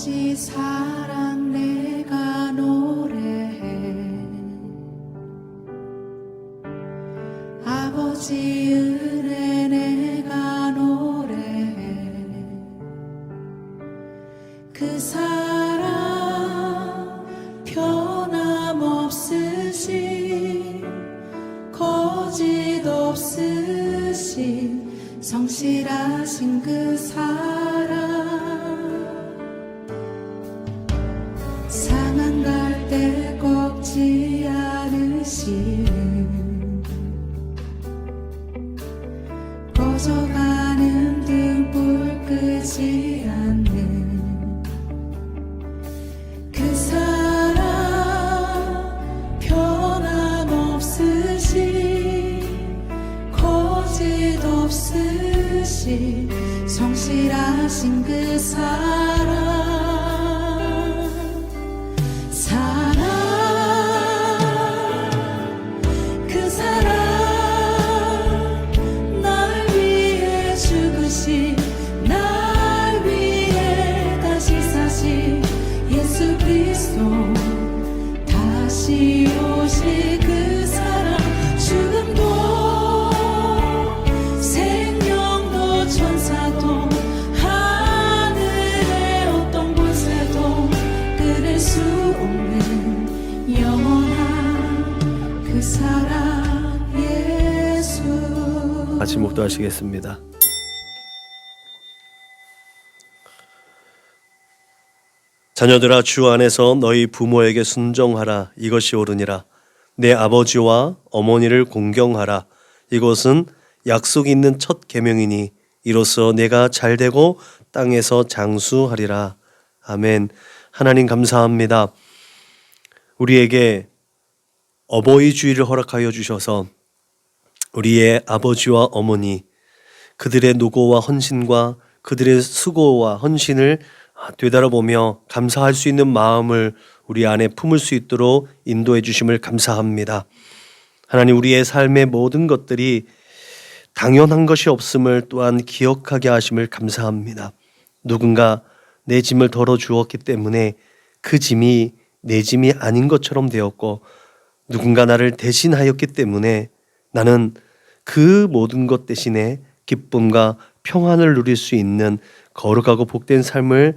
아버지 사랑 내가 노래해, 아버지 은혜 내가 노래해. 그 사랑 변함없으신, 거짓 없으신, 성실하신 그 사랑. 상한 갈대 꺾지 않으시는, 꺼져가는 등불 끄지 않는 그 사랑 변함없으신, 거짓 없으신, 성실하신 그 사랑. 그 사랑, 날 위해 죽으신, 날 위해 다시 사신 예수 그리스도, 다시 오실 그 사랑. 죽음도 생명도 천사도 하늘의 어떤 권세도 끊을 수 없는 영원한 그 사랑 예수. 같이 묵도하시겠습니다. 자녀들아, 주 안에서 너희 부모에게 순종하라. 이것이 옳으니라. 내 아버지와 어머니를 공경하라. 이것은 약속 있는 첫 계명이니 이로써 내가 잘되고 땅에서 장수하리라. 아멘. 하나님 감사합니다. 우리에게 어버이 주일을 허락하여 주셔서 우리의 아버지와 어머니, 그들의 노고와 헌신과 그들의 수고와 헌신을 되돌아보며 감사할 수 있는 마음을 우리 안에 품을 수 있도록 인도해 주심을 감사합니다. 하나님, 우리의 삶의 모든 것들이 당연한 것이 없음을 또한 기억하게 하심을 감사합니다. 누군가 내 짐을 덜어주었기 때문에 그 짐이 내 짐이 아닌 것처럼 되었고, 누군가 나를 대신하였기 때문에 나는 그 모든 것 대신에 기쁨과 평안을 누릴 수 있는 거룩하고 복된 삶을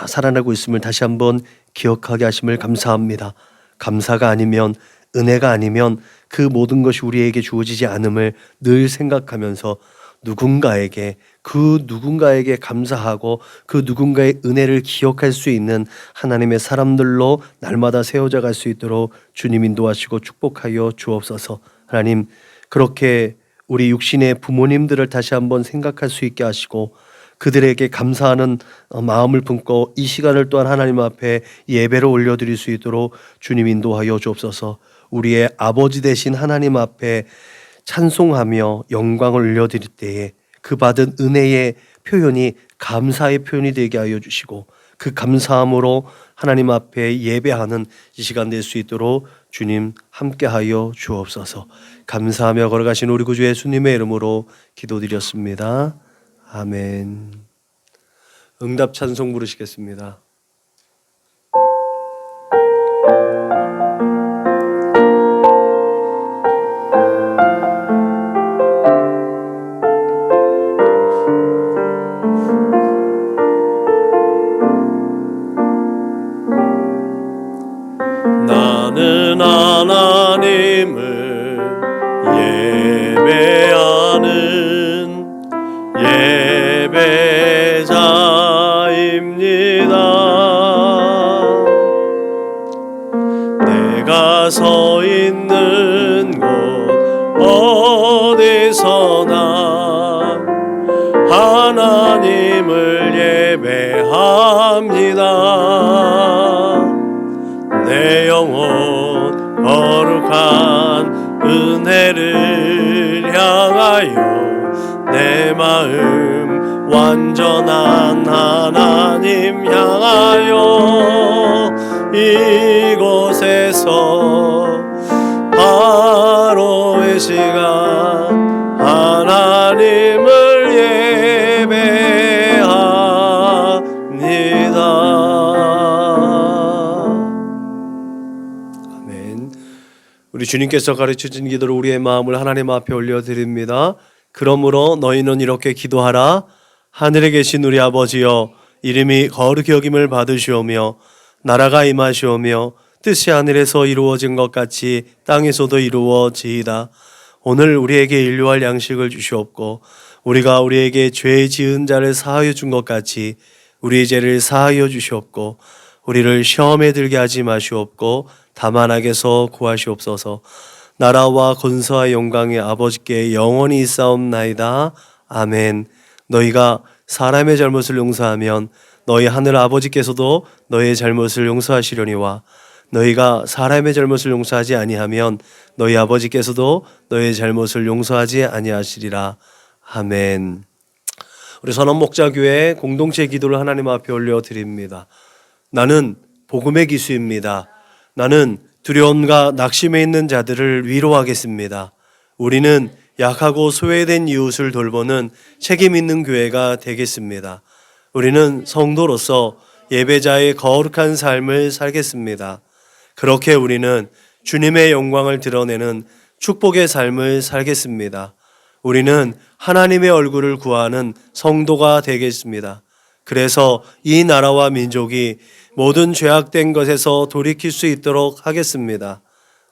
살아나고 있음을 다시 한번 기억하게 하심을 감사합니다. 감사가 아니면, 은혜가 아니면 그 모든 것이 우리에게 주어지지 않음을 늘 생각하면서 그 누군가에게 감사하고 그 누군가의 은혜를 기억할 수 있는 하나님의 사람들로 날마다 세워져 갈 수 있도록 주님 인도하시고 축복하여 주옵소서. 하나님, 그렇게 우리 육신의 부모님들을 다시 한번 생각할 수 있게 하시고 그들에게 감사하는 마음을 품고 이 시간을 또한 하나님 앞에 예배로 올려드릴 수 있도록 주님 인도하여 주옵소서. 우리의 아버지 되신 하나님 앞에 찬송하며 영광을 올려드릴 때에 그 받은 은혜의 표현이 감사의 표현이 되게 하여 주시고, 그 감사함으로 하나님 앞에 예배하는 이 시간 될 수 있도록 주님 함께하여 주옵소서. 감사하며 걸어가신 우리 구주 예수님의 이름으로 기도드렸습니다. 아멘. 응답 찬송 부르시겠습니다. 나는 하나님을 예배하는 예배자입니다. 내가 서 있는 곳 어디서나 하나님을 예배합니다. 내 영혼 거룩한 은혜를 향하여, 내 마음 완전한 하나님 향하여, 이곳에서 바로의 시간 하나님을 예배합니다. 우리 주님께서 가르쳐준 기도로 우리의 마음을 하나님 앞에 올려드립니다. 그러므로 너희는 이렇게 기도하라. 하늘에 계신 우리 아버지여, 이름이 거룩히 여김을 받으시오며 나라가 임하시오며 뜻이 하늘에서 이루어진 것 같이 땅에서도 이루어지이다. 오늘 우리에게 일용할 양식을 주시옵고 우리가 우리에게 죄 지은 자를 사하여 준 것 같이 우리의 죄를 사하여 주시옵고 우리를 시험에 들게 하지 마시옵고 다만 악에서 구하시옵소서. 나라와 권세와 영광이 아버지께 영원히 있사옵나이다. 아멘. 너희가 사람의 잘못을 용서하면 너희 하늘 아버지께서도 너희의 잘못을 용서하시려니와 너희가 사람의 잘못을 용서하지 아니하면 너희 아버지께서도 너희의 잘못을 용서하지 아니하시리라. 아멘. 우리 선원목자교회 공동체 기도를 하나님 앞에 올려드립니다. 나는 복음의 기수입니다. 나는 두려움과 낙심에 있는 자들을 위로하겠습니다. 우리는 약하고 소외된 이웃을 돌보는 책임 있는 교회가 되겠습니다. 우리는 성도로서 예배자의 거룩한 삶을 살겠습니다. 그렇게 우리는 주님의 영광을 드러내는 축복의 삶을 살겠습니다. 우리는 하나님의 얼굴을 구하는 성도가 되겠습니다. 그래서 이 나라와 민족이 모든 죄악된 것에서 돌이킬 수 있도록 하겠습니다.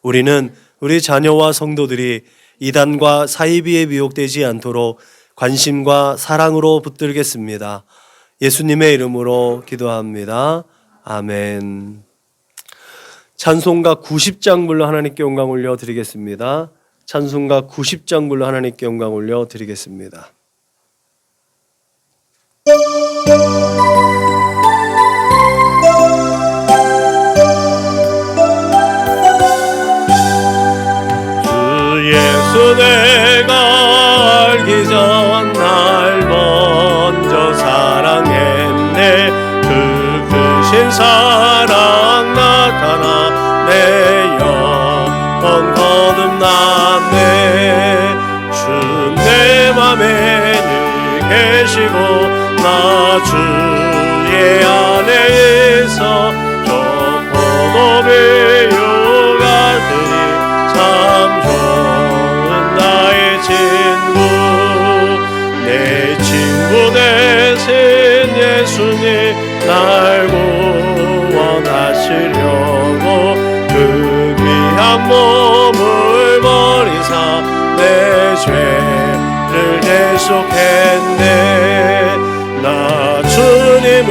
우리는 우리 자녀와 성도들이 이단과 사이비에 미혹되지 않도록 관심과 사랑으로 붙들겠습니다. 예수님의 이름으로 기도합니다. 아멘. 찬송가 90장 불러 하나님께 영광 올려드리겠습니다. 찬송가 90장 불러 하나님께 영광 올려드리겠습니다. 주 예수 내가 알기 전 날 먼저 사랑했네. 그 크신 사랑 나타나 내 영혼 거듭났네. 주 내 맘에 늘 계시고 나 주의 안에 있어 저 포도비 육아들이 참 좋은 나의 친구. 내 친구 되신 예수님 날 구원하시려고 그 귀한 몸을 버리사 내 죄를 대속했네. 나 주님을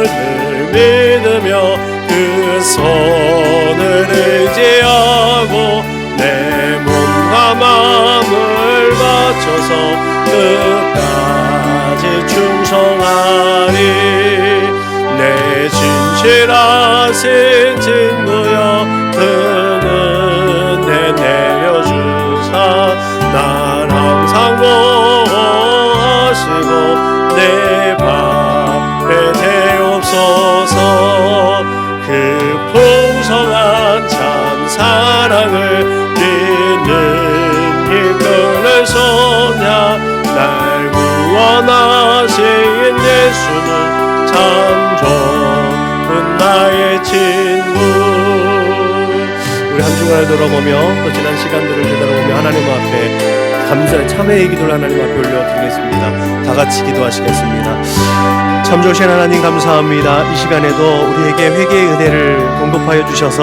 늘 믿으며 그 손을 의지하고 내 몸과 마음을 바쳐서 끝까지 충성하리. 내 진실하신 친구여 그 은혜 내려주사 날 항상 보호하시고 내 밥에 대옵소서. 그 풍성한 참 사랑을 믿는 이끌을 소냐 날 구원하신 예수는 참 좋은 나의 친구. 우리 한 주간을 돌아보며 또 지난 시간들을 되돌아보며 하나님 앞에 감사의 참회의 기도를 하나님 앞에 올려드리겠습니다. 다 같이 기도하시겠습니다. 참 좋으신 하나님 감사합니다. 이 시간에도 우리에게 회개의 은혜를 공급하여 주셔서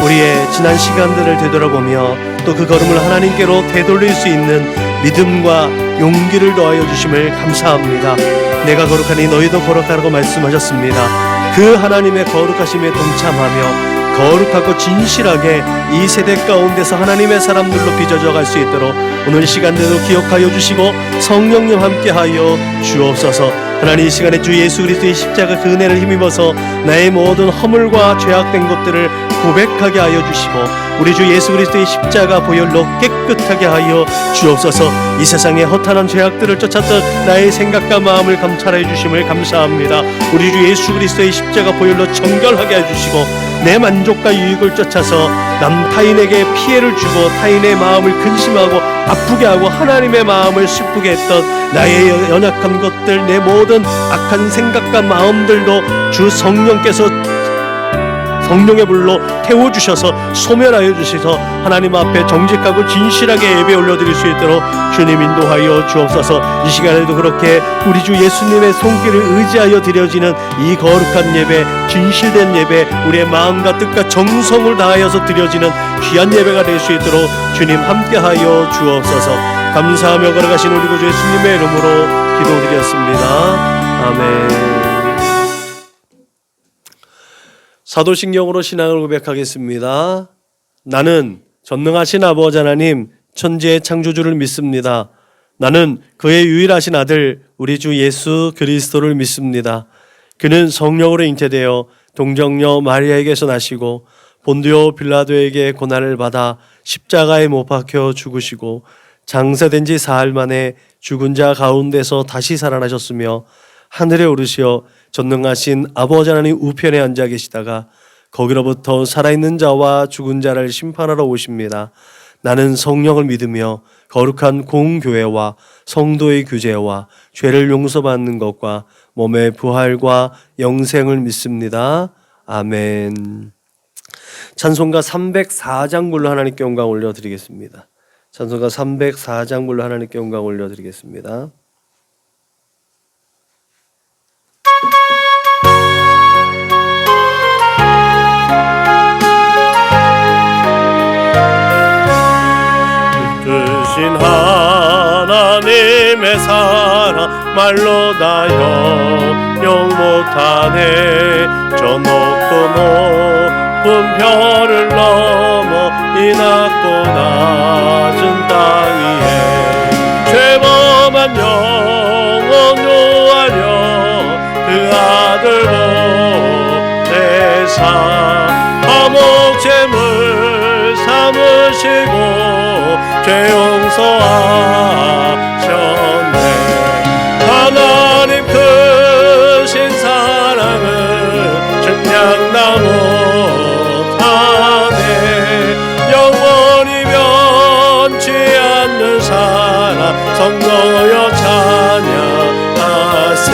우리의 지난 시간들을 되돌아보며 또 그 걸음을 하나님께로 되돌릴 수 있는 믿음과 용기를 더하여 주심을 감사합니다. 내가 거룩하니 너희도 거룩하라고 말씀하셨습니다. 그 하나님의 거룩하심에 동참하며 거룩하고 진실하게 이 세대 가운데서 하나님의 사람들로 빚어져 갈 수 있도록 오늘 시간대도 기억하여 주시고 성령님 함께하여 주옵소서. 하나님 이 시간에 주 예수 그리스도의 십자가 그 은혜를 힘입어서 나의 모든 허물과 죄악된 것들을 고백하게 하여 주시고 우리 주 예수 그리스도의 십자가 보혈로 깨끗하게 하여 주옵소서. 이 세상의 허탄한 죄악들을 쫓았던 나의 생각과 마음을 감찰해 주심을 감사합니다. 우리 주 예수 그리스도의 십자가 보혈로 정결하게 해주시고 내 만족과 유익을 쫓아서 타인에게 피해를 주고 타인의 마음을 근심하고 아프게 하고 하나님의 마음을 슬프게 했던 나의 연약한 것들, 내 모든 악한 생각과 마음들도 주 성령께서 성령의 불로 태워주셔서 소멸하여 주셔서 하나님 앞에 정직하고 진실하게 예배 올려드릴 수 있도록 주님 인도하여 주옵소서. 이 시간에도 그렇게 우리 주 예수님의 손길을 의지하여 드려지는 이 거룩한 예배, 진실된 예배, 우리의 마음과 뜻과 정성을 다하여서 드려지는 귀한 예배가 될 수 있도록 주님 함께하여 주옵소서. 감사하며 걸어가신 우리 구주 예수님의 이름으로 기도드렸습니다. 아멘. 사도신경으로 신앙을 고백하겠습니다. 나는 전능하신 아버지 하나님 천지의 창조주를 믿습니다. 나는 그의 유일하신 아들 우리 주 예수 그리스도를 믿습니다. 그는 성령으로 잉태되어 동정녀 마리아에게서 나시고 본디오 빌라도에게 고난을 받아 십자가에 못 박혀 죽으시고 장사된 지 사흘 만에 죽은 자 가운데서 다시 살아나셨으며 하늘에 오르시어 전능하신 아버지 하나님 우편에 앉아 계시다가 거기로부터 살아있는 자와 죽은 자를 심판하러 오십니다. 나는 성령을 믿으며 거룩한 공교회와 성도의 규제와 죄를 용서받는 것과 몸의 부활과 영생을 믿습니다. 아멘. 찬송가 304장 불러 하나님께 영광 올려드리겠습니다. 찬송가 304장 불러 하나님께 영광 올려드리겠습니다. 뜻이신 하나님의 사랑 말로 다 형용 못하네. 저 높고 높은 별을 넘어 이 낮고 낮은 땅 위에 죄범한 영혼 요하여 그 아들 보내사 화목제물 삼으시고 죄 용서하셨네. 하나님 크신 사랑은 증량나 못하네. 영원히 변치 않는 사랑 성도여 찬양하세.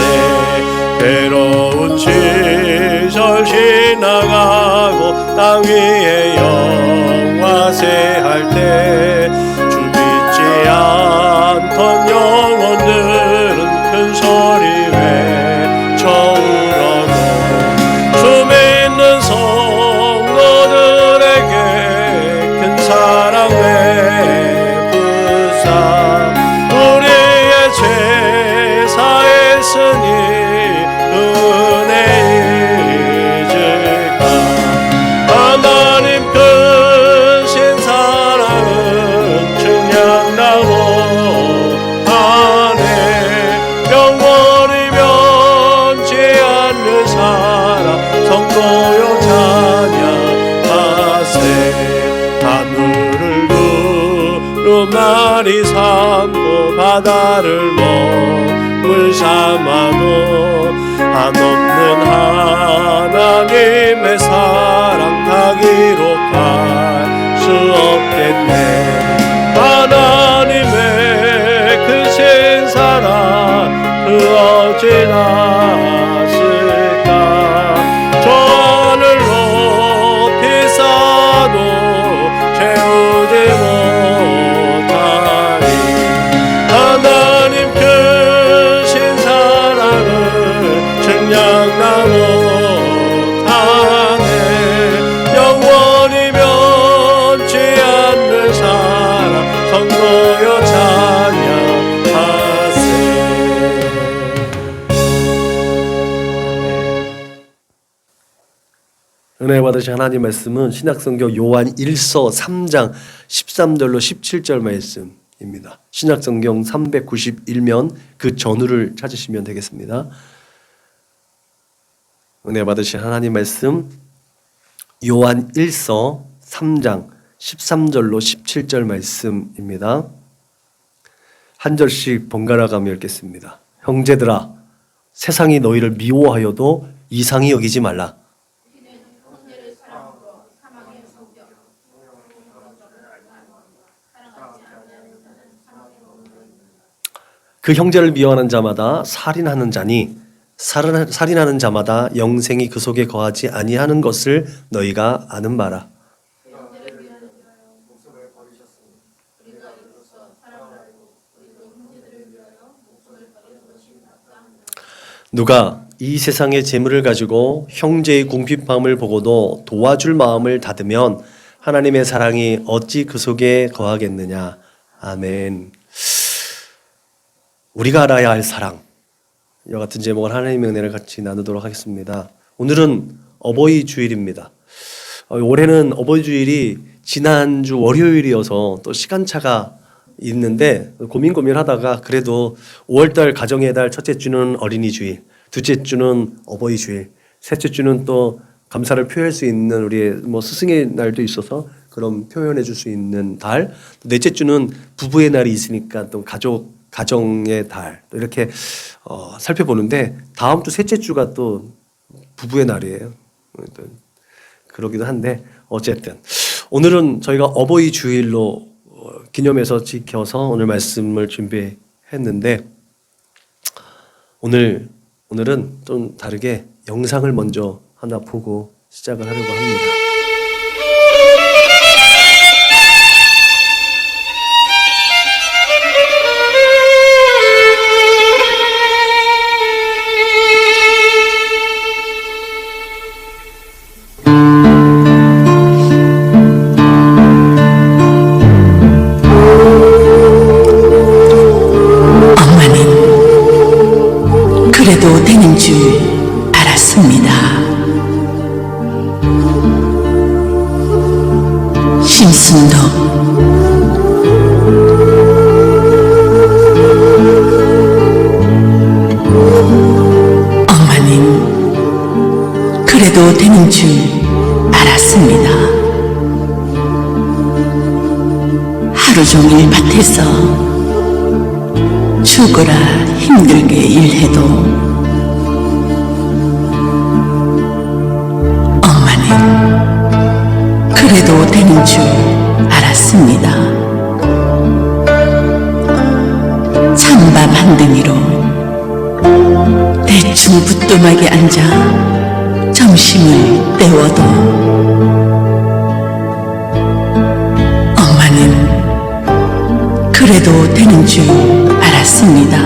괴로운 시절 지나가고 땅 위에 영화세할 때 주 믿지 않던 영혼들은 큰 소리 외쳐울어도 주 믿는 성도들에게 큰 사랑 베푸사 우리의 제사했으니 은혜 잊을까. 하나님 크신 사랑은 증량나 못하네. 영원히 변치 않는 사랑 성도여 찬양하세. 하늘을 두루마리 삼고 바다를 먹물 삼아도 한없는 하나님의 사랑 다 기록할 수 없겠네. 하나님의 크신 사랑 그 어찌났을까. 저 하늘 높이 쌓아도 채우지 못하리. 하나님 크신 사랑을 증량나 못하네. 영원히 변치 않는 사랑 성도여 찬양하세. 은혜 받으신 하나님 말씀은 신약성경 요한 1서 3장 13절로 17절 말씀입니다. 신약성경 391면 그 전후를 찾으시면 되겠습니다. 은혜 받으신 하나님 말씀 요한 1서 3장 13절로 17절 말씀입니다. 한 절씩 번갈아 가며 읽겠습니다. 형제들아, 세상이 너희를 미워하여도 이상히 여기지 말라. 그 형제를 미워하는 자마다 살인하는 자니 살인하는 자마다 영생이 그 속에 거하지 아니하는 것을 너희가 아는 바라. 누가 이 세상의 재물을 가지고 형제의 궁핍함을 보고도 도와줄 마음을 닫으면 하나님의 사랑이 어찌 그 속에 거하겠느냐. 아멘. 우리가 알아야 할 사랑. 이와 같은 제목을 하나님의 은혜를 같이 나누도록 하겠습니다. 오늘은 어버이 주일입니다. 올해는 어버이 주일이 지난주 월요일이어서 또 시간차가 있는데 고민하다가 그래도 5월달 가정의 달 첫째 주는 어린이 주일, 둘째 주는 어버이 주일, 셋째 주는 또 감사를 표현할 수 있는 우리의 스승의 날도 있어서 그런 표현해 줄 수 있는 달, 넷째 주는 부부의 날이 있으니까 또 가정의 달, 또 이렇게 살펴보는데 다음 주 셋째 주가 또 부부의 날이에요. 그러기도 한데 어쨌든 오늘은 저희가 어버이 주일로 기념해서 지켜서 오늘 말씀을 준비했는데 오늘은 좀 다르게 영상을 먼저 하나 보고 시작을 하려고 합니다. 그래도 되는 줄 알았습니다. 심순덕. 엄마는 그래도 되는 줄 알았습니다. 하루 종일 밭에서 죽어라 힘들게 일해도 엄마는 그래도 되는 줄 알았습니다. 찬밥 한 덩이로 대충 부뚜막에 앉아 점심을 때워도 엄마는 그래도 되는 줄 알았습니다.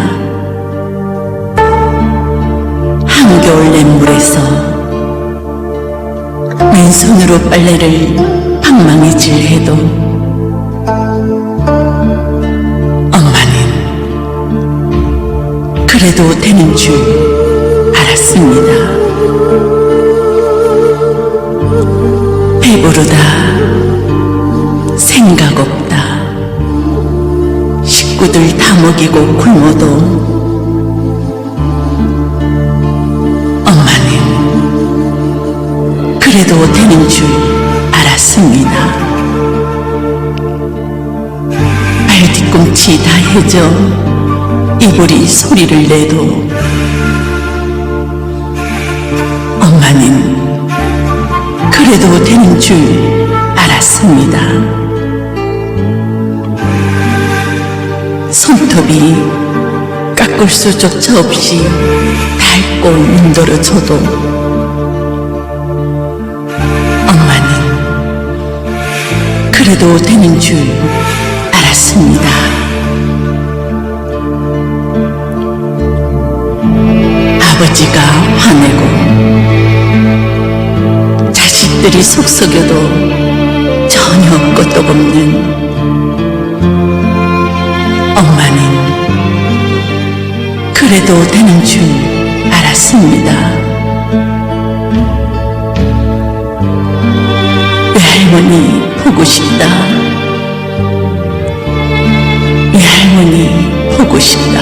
한겨울 냇물에서 맨손으로 빨래를 방망이질해도 엄마는 그래도 되는 줄 알았습니다. 배부르다 생각 없다 식구들 다 먹이고 굶어도 엄마는 그래도 되는 줄 알았습니다. 발뒤꿈치 다 해져 이불이 소리를 내도 엄마는 그래도 되는 줄 알았습니다. 손톱이 깎을 수조차 없이 닳고 문드러져도 엄마는 그래도 되는 줄 알았습니다. 아버지가 화내고 자식들이 속썩여도 전혀 끄떡없는 엄마는 그래도 되는 줄 알았습니다. 외할머니 보고 싶다. 외할머니 보고 싶다.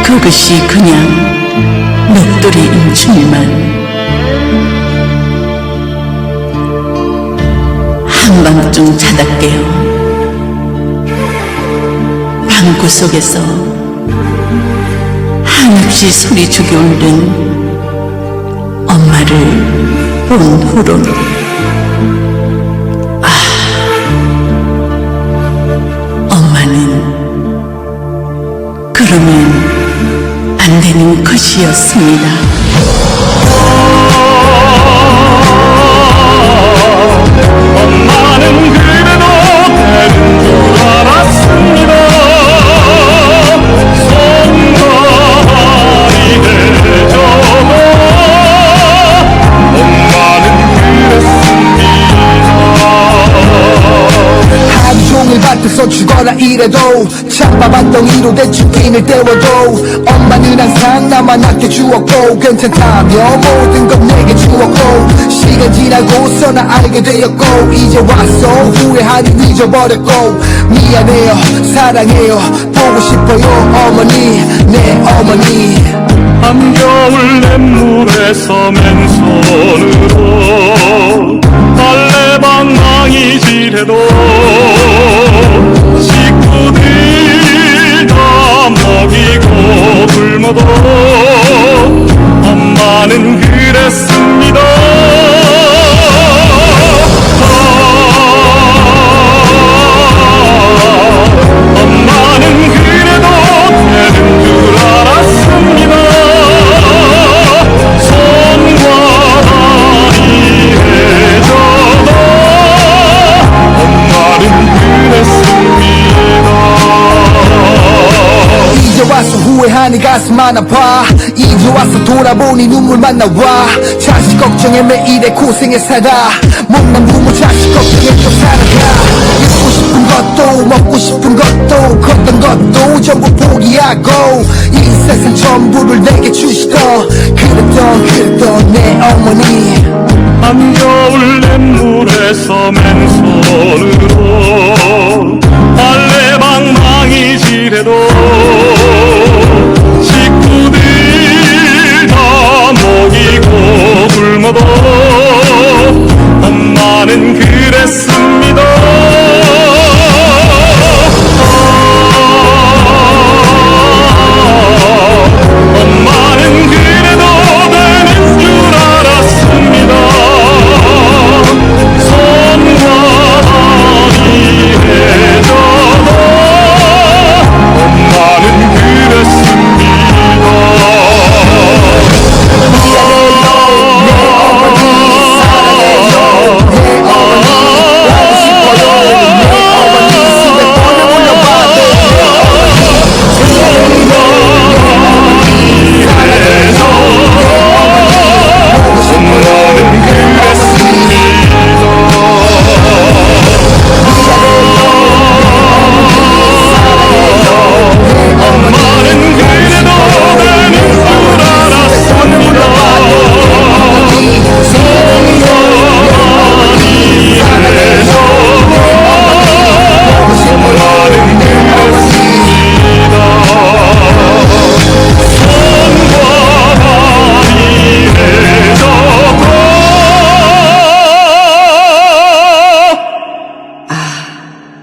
그것이 그냥 넋두리 인중만 한밤중 자다 깨어 방구석에서 한없이 소리 죽여 울는 엄마를 본 후론 엄마는 그러면 것이었습니다. 엄마는 그래도 되는 줄 알았습니다. 손발이 되져도 엄마는 그랬습니다. 하루 종일 밭에서 죽어라 이래도 찬밥한덩이로 대충 핀을 때워도 엄마는 항상 나만 아껴주었고 괜찮다며 모든 건 내게 주었고 시간 지나고서 나 알게 되었고 이제 와서 후회하니 잊어버렸고 미안해요 사랑해요 보고 싶어요 어머니 내 어머니 한겨울 냇물에서 맨손으로 빨래방망이 질해도 식구들 다 먹이고 굶어도 엄마는 그랬습니다. 엄마는 그래도 되는 줄 알았습니다. 손과 다리 해줘도 엄마는 그랬습니다. 이제 와서 후회하니 가슴 안 아파 이제 와서 돌아보니 눈물만 나와 자식 걱정에 매일에 고생해 살아 못난 부모 자식 걱정에 또 살아가 입고 싶은 것도 먹고 싶은 것도 컸던 것도 전부 포기하고 이 세상 전부를 내게 주시던 그랬던 내 어머니 한겨울 냇물에서 맨손으로 빨래방망이 질해도 식구들 다 먹이고 굶어도 엄마는 그랬습니다. 엄마는 그래도 되는 줄 알았습니다. 손과 다리 해줘도 엄마는 그랬습니다.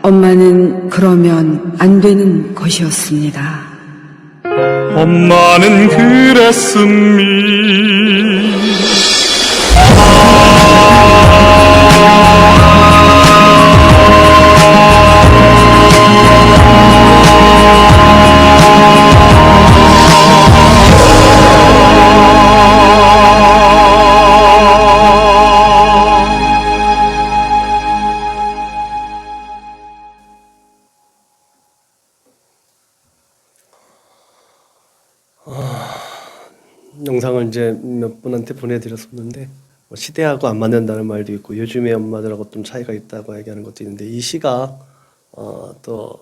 엄마는 그러면 안 되는 것이었습니다. 엄마는 그랬습니다. 영상을 이제 몇 분한테 보내드렸었는데 시대하고 안 맞는다는 말도 있고 요즘의 엄마들하고 좀 차이가 있다고 얘기하는 것도 있는데 이 시가 또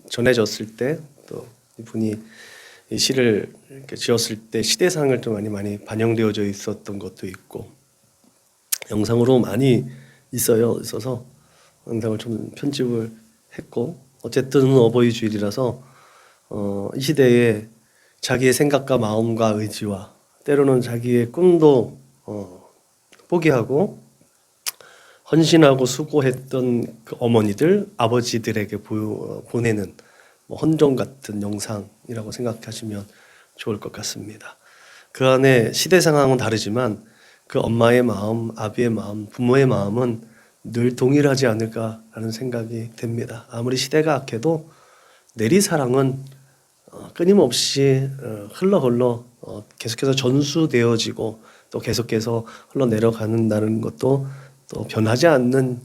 전해졌을 때 또 이분이 이 시를 이렇게 지었을 때 시대상을 좀 많이 반영되어져 있었던 것도 있고 영상으로 많이 있어서 영상을 좀 편집을 했고 어쨌든 어버이 주일이라서 이 시대에 자기의 생각과 마음과 의지와 때로는 자기의 꿈도 포기하고 헌신하고 수고했던 그 어머니들, 아버지들에게 보내는 헌정 같은 영상이라고 생각하시면 좋을 것 같습니다. 그 안에 시대 상황은 다르지만 그 엄마의 마음, 아비의 마음, 부모의 마음은 늘 동일하지 않을까라는 생각이 됩니다. 아무리 시대가 악해도 내리사랑은 끊임없이 흘러 계속해서 전수되어지고 또 계속해서 흘러내려가는다는 것도 또 변하지 않는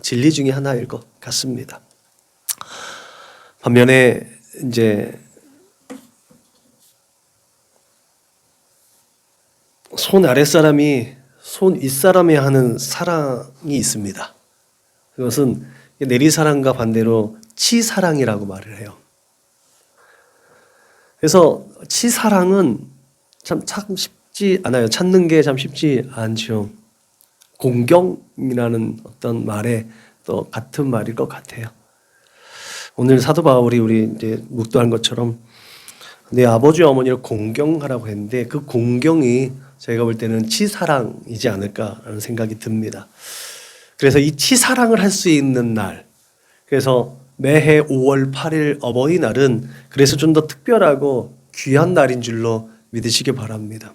진리 중에 하나일 것 같습니다. 반면에 이제 손 아랫사람이 손 윗사람이 하는 사랑이 있습니다. 그것은 내리사랑과 반대로 치사랑이라고 말을 해요. 그래서 치사랑은 참 쉽지 않아요. 찾는 게 참 쉽지 않죠. 공경이라는 어떤 말에 또 같은 말일 것 같아요. 오늘 사도 바울이 우리 이제 묵도한 것처럼 내 아버지 어머니를 공경하라고 했는데 그 공경이 제가 볼 때는 치사랑이지 않을까라는 생각이 듭니다. 그래서 이 치사랑을 할 수 있는 날, 그래서 매해 5월 8일 어버이날은 그래서 좀 더 특별하고 귀한 날인 줄로 믿으시기 바랍니다.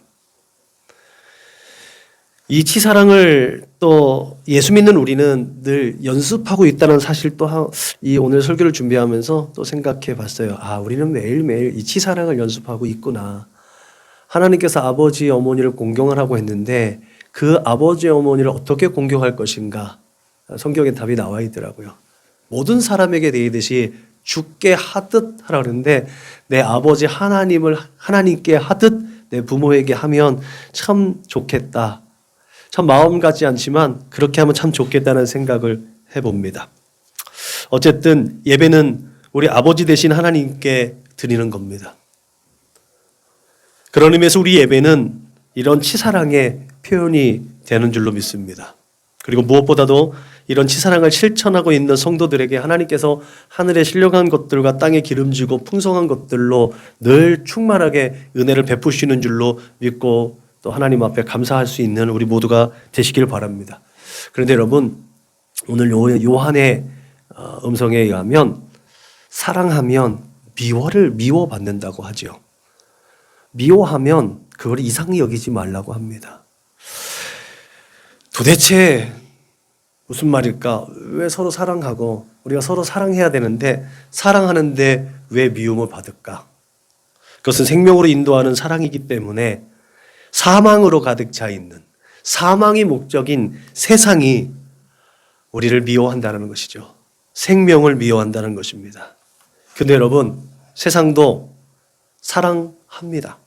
이 치사랑을 또 예수 믿는 우리는 늘 연습하고 있다는 사실 또 이 오늘 설교를 준비하면서 또 생각해 봤어요. 우리는 매일매일 이 치사랑을 연습하고 있구나. 하나님께서 아버지 어머니를 공경하라고 했는데 그 아버지 어머니를 어떻게 공경할 것인가? 성경에 답이 나와 있더라고요. 모든 사람에게 대하듯이 주께 하듯 하라 그러는데 내 아버지 하나님께 하듯 내 부모에게 하면 참 좋겠다. 참 마음 같지 않지만 그렇게 하면 참 좋겠다는 생각을 해봅니다. 어쨌든 예배는 우리 아버지 되신 하나님께 드리는 겁니다. 그런 의미에서 우리 예배는 이런 치사랑의 표현이 되는 줄로 믿습니다. 그리고 무엇보다도 이런 치사랑을 실천하고 있는 성도들에게 하나님께서 하늘에 신령한 것들과 땅에 기름지고 풍성한 것들로 늘 충만하게 은혜를 베푸시는 줄로 믿고 또 하나님 앞에 감사할 수 있는 우리 모두가 되시길 바랍니다. 그런데 여러분, 오늘 요한의 음성에 의하면 사랑하면 미워를 미워받는다고 하죠. 미워하면 그걸 이상히 여기지 말라고 합니다. 도대체 무슨 말일까? 왜 서로 사랑하고 우리가 서로 사랑해야 되는데 사랑하는데 왜 미움을 받을까? 그것은 생명으로 인도하는 사랑이기 때문에 사망으로 가득 차 있는 사망이 목적인 세상이 우리를 미워한다는 것이죠. 생명을 미워한다는 것입니다. 근데 여러분, 세상도 사랑합니다.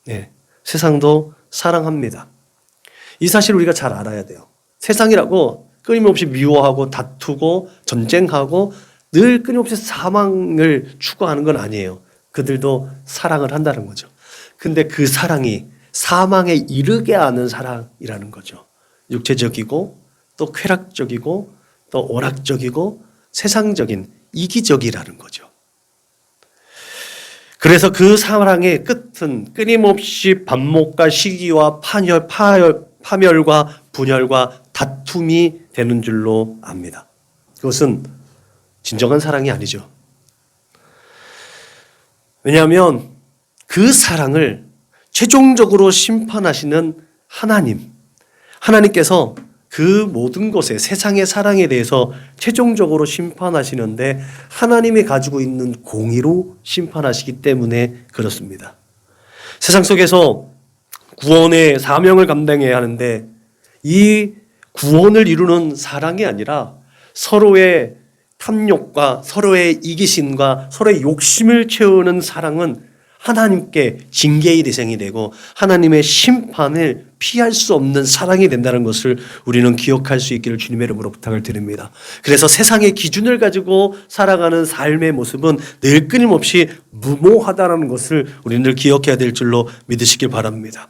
네, 세상도 사랑합니다. 이 사실을 우리가 잘 알아야 돼요. 세상이라고 끊임없이 미워하고 다투고 전쟁하고 늘 끊임없이 사망을 추구하는 건 아니에요. 그들도 사랑을 한다는 거죠. 근데 그 사랑이 사망에 이르게 하는 사랑이라는 거죠. 육체적이고 또 쾌락적이고 또 오락적이고 세상적인 이기적이라는 거죠. 그래서 그 사랑의 끝은 끊임없이 반목과 시기와 파멸과 분열과 다툼이 되는 줄로 압니다. 그것은 진정한 사랑이 아니죠. 왜냐하면 그 사랑을 최종적으로 심판하시는 하나님께서 그 모든 것에 세상의 사랑에 대해서 최종적으로 심판하시는데 하나님이 가지고 있는 공의로 심판하시기 때문에 그렇습니다. 세상 속에서 구원의 사명을 감당해야 하는데 이 구원을 이루는 사랑이 아니라 서로의 탐욕과 서로의 이기심과 서로의 욕심을 채우는 사랑은 하나님께 징계의 대상이 되고 하나님의 심판을 피할 수 없는 사랑이 된다는 것을 우리는 기억할 수 있기를 주님의 이름으로 부탁을 드립니다. 그래서 세상의 기준을 가지고 살아가는 삶의 모습은 늘 끊임없이 무모하다는 것을 우리는 늘 기억해야 될 줄로 믿으시길 바랍니다.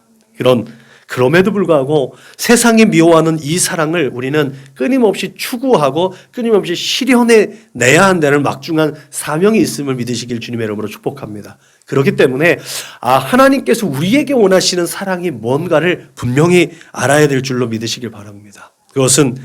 그럼에도 불구하고 세상이 미워하는 이 사랑을 우리는 끊임없이 추구하고 끊임없이 실현해 내야 한다는 막중한 사명이 있음을 믿으시길 주님의 이름으로 축복합니다. 그렇기 때문에 하나님께서 우리에게 원하시는 사랑이 뭔가를 분명히 알아야 될 줄로 믿으시길 바랍니다. 그것은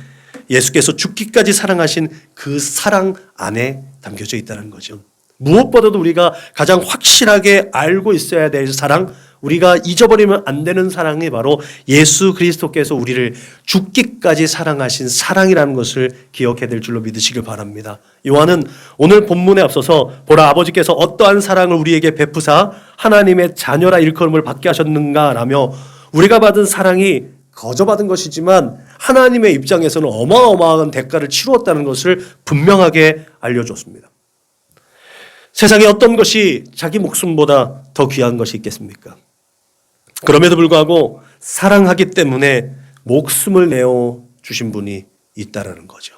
예수께서 죽기까지 사랑하신 그 사랑 안에 담겨져 있다는 거죠. 무엇보다도 우리가 가장 확실하게 알고 있어야 될 사랑, 우리가 잊어버리면 안 되는 사랑이 바로 예수 그리스도께서 우리를 죽기까지 사랑하신 사랑이라는 것을 기억해야 될 줄로 믿으시길 바랍니다. 요한은 오늘 본문에 앞서서 보라 아버지께서 어떠한 사랑을 우리에게 베푸사 하나님의 자녀라 일컬음을 받게 하셨는가 라며 우리가 받은 사랑이 거저 받은 것이지만 하나님의 입장에서는 어마어마한 대가를 치루었다는 것을 분명하게 알려줬습니다. 세상에 어떤 것이 자기 목숨보다 더 귀한 것이 있겠습니까? 그럼에도 불구하고 사랑하기 때문에 목숨을 내어 주신 분이 있다라는 거죠.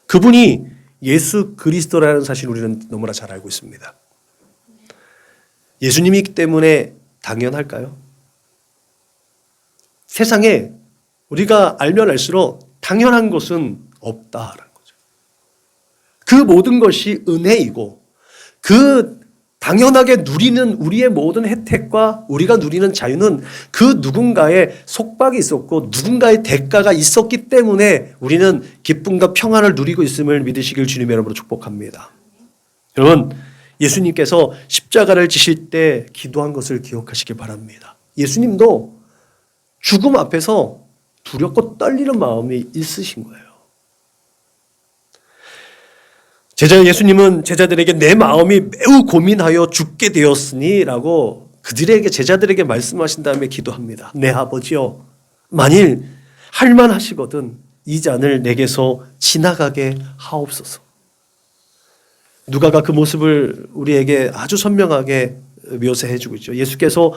그분이 예수 그리스도라는 사실을 우리는 너무나 잘 알고 있습니다. 예수님이기 때문에 당연할까요? 세상에 우리가 알면 알수록 당연한 것은 없다라는 거죠. 그 모든 것이 은혜이고 그 당연하게 누리는 우리의 모든 혜택과 우리가 누리는 자유는 그 누군가의 속박이 있었고 누군가의 대가가 있었기 때문에 우리는 기쁨과 평안을 누리고 있음을 믿으시길 주님의 이름으로 축복합니다. 여러분, 예수님께서 십자가를 지실 때 기도한 것을 기억하시길 바랍니다. 예수님도 죽음 앞에서 두렵고 떨리는 마음이 있으신 거예요. 예수님은 제자들에게 내 마음이 매우 고민하여 죽게 되었으니 라고 제자들에게 말씀하신 다음에 기도합니다. 내 아버지여, 만일 할만하시거든 이 잔을 내게서 지나가게 하옵소서. 누가가 그 모습을 우리에게 아주 선명하게 묘사해 주고 있죠. 예수께서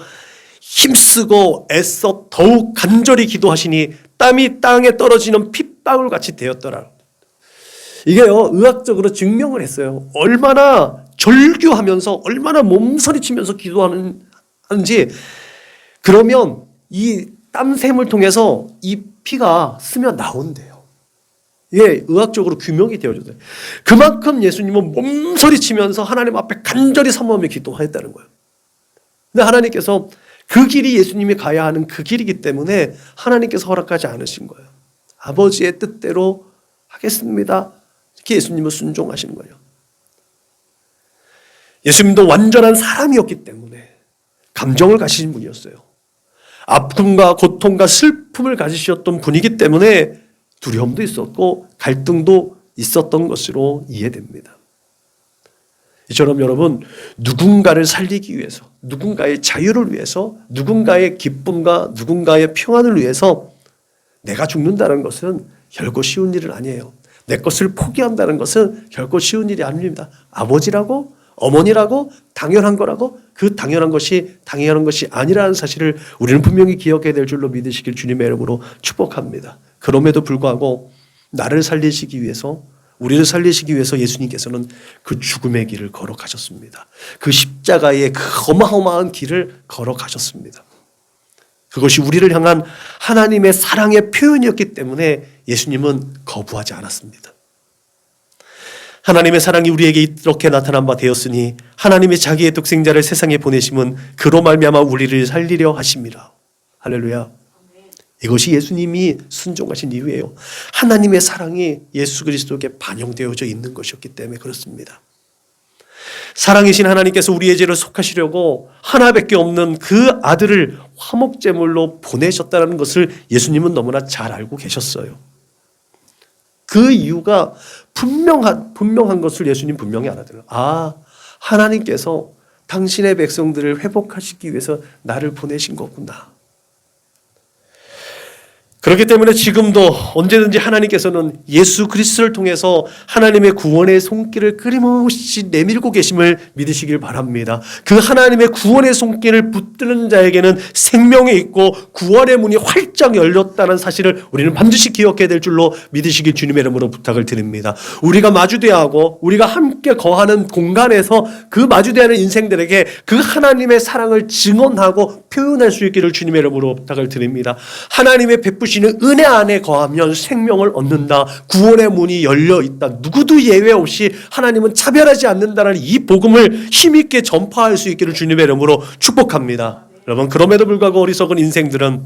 힘쓰고 애써 더욱 간절히 기도하시니 땀이 땅에 떨어지는 핏방울 같이 되었더라. 이게요, 의학적으로 증명을 했어요. 얼마나 절규하면서 얼마나 몸서리치면서 기도하는지. 그러면 이 땀샘을 통해서 이 피가 스며 나온대요. 이게 의학적으로 규명이 되어져요. 그만큼 예수님은 몸서리치면서 하나님 앞에 간절히 사모하며 기도하였다는 거예요. 근데 하나님께서 그 길이 예수님이 가야 하는 그 길이기 때문에 하나님께서 허락하지 않으신 거예요. 아버지의 뜻대로 하겠습니다. 이렇게 예수님은 순종하시는 거예요. 예수님도 완전한 사람이었기 때문에 감정을 가지신 분이었어요. 아픔과 고통과 슬픔을 가지셨던 분이기 때문에 두려움도 있었고 갈등도 있었던 것으로 이해됩니다. 이처럼 여러분, 누군가를 살리기 위해서, 누군가의 자유를 위해서, 누군가의 기쁨과 누군가의 평안을 위해서 내가 죽는다는 것은 결코 쉬운 일은 아니에요. 내 것을 포기한다는 것은 결코 쉬운 일이 아닙니다. 아버지라고, 어머니라고, 당연한 거라고, 그 당연한 것이 아니라는 사실을 우리는 분명히 기억해야 될 줄로 믿으시길 주님의 이름으로 축복합니다. 그럼에도 불구하고 나를 살리시기 위해서, 우리를 살리시기 위해서 예수님께서는 그 죽음의 길을 걸어가셨습니다. 그 십자가의 그 어마어마한 길을 걸어가셨습니다. 그것이 우리를 향한 하나님의 사랑의 표현이었기 때문에 예수님은 거부하지 않았습니다. 하나님의 사랑이 우리에게 이렇게 나타난 바 되었으니 하나님의 자기의 독생자를 세상에 보내심은 그로 말미암아 우리를 살리려 하심이라. 할렐루야. 이것이 예수님이 순종하신 이유예요. 하나님의 사랑이 예수 그리스도에게 반영되어져 있는 것이었기 때문에 그렇습니다. 사랑이신 하나님께서 우리의 죄를 속하시려고 하나밖에 없는 그 아들을 화목제물로 보내셨다는 것을 예수님은 너무나 잘 알고 계셨어요. 그 이유가 분명한 것을 예수님 분명히 알아들어요. 하나님께서 당신의 백성들을 회복하시기 위해서 나를 보내신 거구나. 그렇기 때문에 지금도 언제든지 하나님께서는 예수 그리스도를 통해서 하나님의 구원의 손길을 끊임없이 내밀고 계심을 믿으시길 바랍니다. 그 하나님의 구원의 손길을 붙드는 자에게는 생명이 있고 구원의 문이 활짝 열렸다는 사실을 우리는 반드시 기억해야 될 줄로 믿으시길 주님의 이름으로 부탁을 드립니다. 우리가 마주대야 하고 우리가 함께 거하는 공간에서 그 마주대야 하는 인생들에게 그 하나님의 사랑을 증언하고 표현할 수 있기를 주님의 이름으로 부탁을 드립니다. 하나님의 베푸시는 은혜 안에 거하면 생명을 얻는다. 구원의 문이 열려 있다. 누구도 예외 없이 하나님은 차별하지 않는다는 이 복음을 힘있게 전파할 수 있기를 주님의 이름으로 축복합니다. 여러분, 그럼에도 불구하고 어리석은 인생들은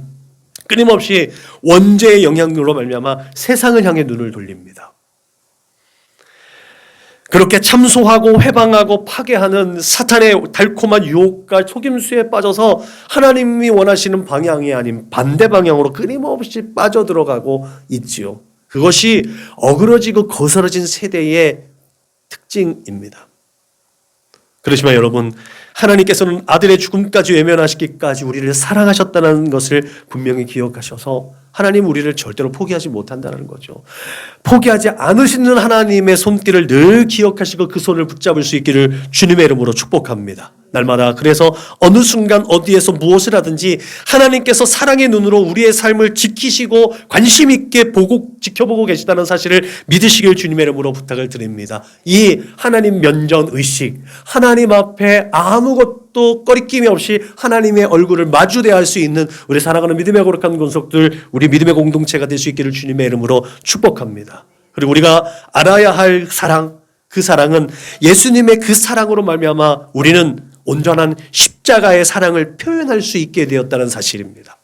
끊임없이 원죄의 영향으로 말미암아 세상을 향해 눈을 돌립니다. 그렇게 참소하고 회방하고 파괴하는 사탄의 달콤한 유혹과 속임수에 빠져서 하나님이 원하시는 방향이 아닌 반대 방향으로 끊임없이 빠져들어가고 있지요. 그것이 어그러지고 거스러진 세대의 특징입니다. 그렇지만 여러분, 하나님께서는 아들의 죽음까지 외면하시기까지 우리를 사랑하셨다는 것을 분명히 기억하셔서 하나님 우리를 절대로 포기하지 못한다는 거죠. 포기하지 않으시는 하나님의 손길을 늘 기억하시고 그 손을 붙잡을 수 있기를 주님의 이름으로 축복합니다. 날마다 그래서 어느 순간 어디에서 무엇을 하든지 하나님께서 사랑의 눈으로 우리의 삶을 지키시고 관심 있게 지켜보고 계시다는 사실을 믿으시길 주님의 이름으로 부탁을 드립니다. 이 하나님 면전 의식, 하나님 앞에 아무것도 꺼리낌이 없이 하나님의 얼굴을 마주대할 수 있는 우리 사랑하는 믿음의 거룩한 권속들, 우리 믿음의 공동체가 될 수 있기를 주님의 이름으로 축복합니다. 그리고 우리가 알아야 할 사랑, 그 사랑은 예수님의 그 사랑으로 말미암아 우리는 온전한 십자가의 사랑을 표현할 수 있게 되었다는 사실입니다.